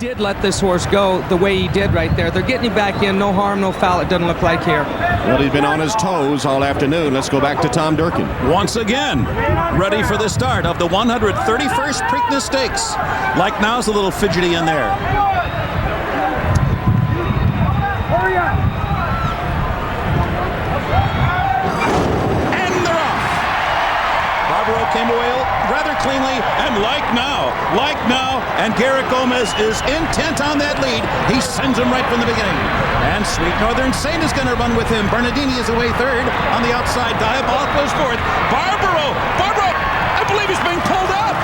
did let this horse go the way he did right there. They're getting him back in. No harm, no foul, it doesn't look like here. Well, he's been on his toes all afternoon. Let's go back to Tom Durkin. Once again, ready for the start of the 131st Preakness Stakes. Like now's a little fidgety in there. And they're off. Barbaro came away rather cleanly, and like now, and Garrett Gomez is intent on that lead. He sends him right from the beginning. And Sweet Northern Saint is going to run with him. Bernardini is away third. On the outside, Diabolical is fourth. Barbaro, I believe he's being pulled up.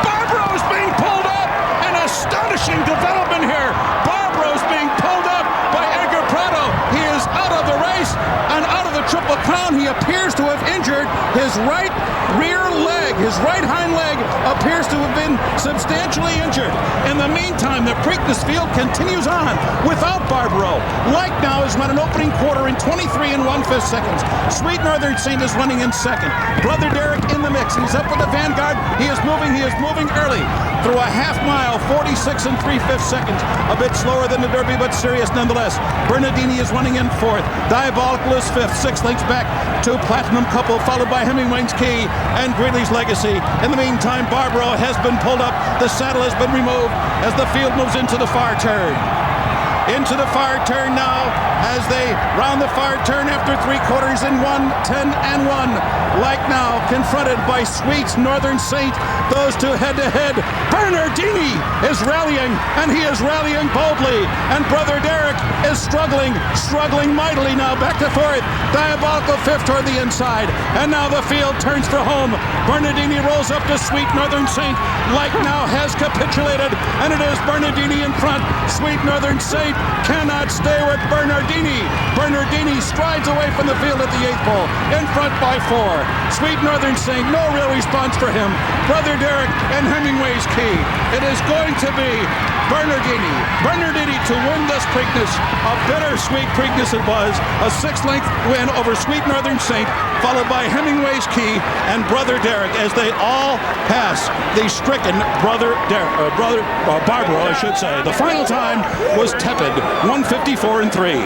Barbaro is being pulled up. An astonishing development here. Barbaro is being pulled up by Edgar Prado. He is out of the race and out of the Triple Crown. He appears to have injured his right rear leg. His right hind leg appears to have been substantially injured. In the meantime, the Preakness field continues on without Barbaro. Like now has run an opening quarter in 23 and 1/5 seconds. Sweet Northern Saint is running in second. Brother Derek in the mix. He's up with the vanguard. He is moving early through a half mile, 46 and 3/5 seconds. A bit slower than the Derby, but serious nonetheless. Bernardini is running in fourth. Diabolical is fifth. 6 lengths back to Platinum Couple, followed by Hemingway's Key and Greeley's Legacy. In the meantime, Barbaro has been pulled up. The saddle has been removed as the field moves into the far turn. Into the far turn now as they round the far turn after 3/4 in 1:10-1. Like now, confronted by Sweet Northern Saint. Those two head-to-head. Bernardini is rallying, and he is rallying boldly. And Brother Derek is struggling mightily now. Back to fourth. Diabolical fifth toward the inside. And now the field turns for home. Bernardini rolls up to Sweet Northern Saint. Like now has capitulated, and it is Bernardini in front. Sweet Northern Saint cannot stay with Bernardini. Bernardini strides away from the field at the 8th pole, in front by 4. Sweet Northern Saint, no real response for him. Brother Derek and Hemingway's Key. It is going to be Bernardini to win this Preakness. A bittersweet Preakness it was. A 6-length win over Sweet Northern Saint, followed by Hemingway's Key and Brother Derek as they all pass the stricken Barbaro, I should say. The final time was tepid, 1:54 and 3.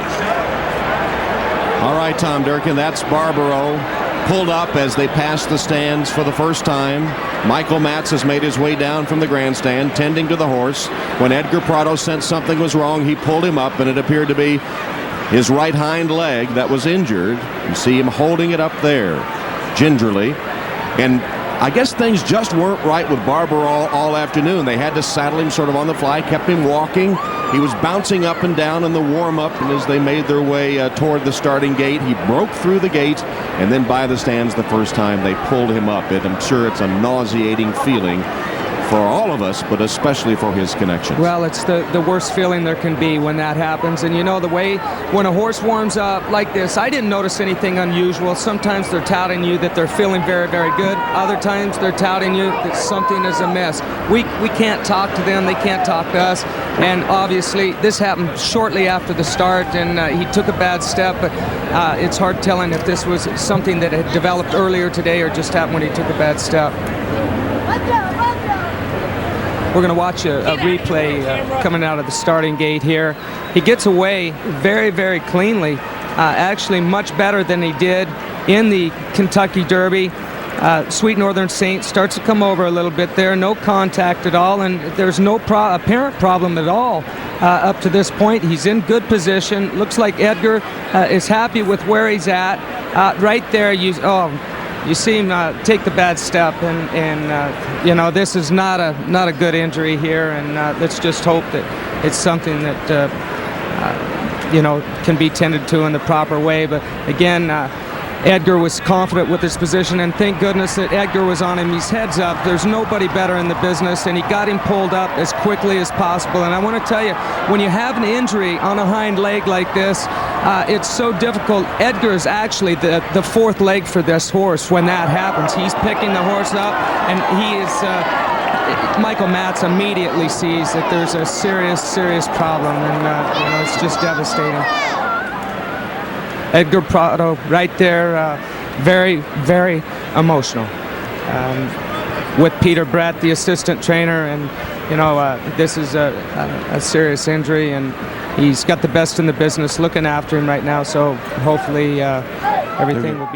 All right, Tom Durkin, that's Barbaro pulled up as they pass the stands for the first time. Michael Matz has made his way down from the grandstand, tending to the horse. When Edgar Prado sensed something was wrong, he pulled him up, and it appeared to be his right hind leg that was injured. You see him holding it up there, gingerly. And I guess things just weren't right with Barbaro all afternoon. They had to saddle him sort of on the fly, kept him walking. He was bouncing up and down in the warm-up, and as they made their way toward the starting gate, he broke through the gate, and then by the stands the first time they pulled him up. I'm sure it's a nauseating feeling for all of us, but especially for his connections. Well, it's the worst feeling there can be when that happens. And you know, the way when a horse warms up like this, I didn't notice anything unusual. Sometimes they're touting you that they're feeling very, very good. Other times they're touting you that something is amiss. We can't talk to them, they can't talk to us. And obviously this happened shortly after the start, and he took a bad step, but it's hard telling if this was something that had developed earlier today or just happened when he took a bad step. We're going to watch a replay coming out of the starting gate here. He gets away very, very cleanly, actually much better than he did in the Kentucky Derby. Sweet Northern Saint starts to come over a little bit there, no contact at all, and there's no apparent problem at all up to this point. He's in good position. Looks like Edgar is happy with where he's at. Right there, you see him take the bad step, and you know, this is not a good injury here, and let's just hope that it's something that you know, can be tended to in the proper way. But again, Edgar was confident with his position, and thank goodness that Edgar was on him. He's heads up. There's nobody better in the business, and he got him pulled up as quickly as possible. And I want to tell you, when you have an injury on a hind leg like this, it's so difficult. Edgar is actually the fourth leg for this horse when that happens. He's picking the horse up, and he is... Michael Matz immediately sees that there's a serious, serious problem, and you know, it's just devastating. Edgar Prado right there, very, very emotional. With Peter Brett, the assistant trainer, and you know, this is a serious injury, and he's got the best in the business looking after him right now. So hopefully everything will be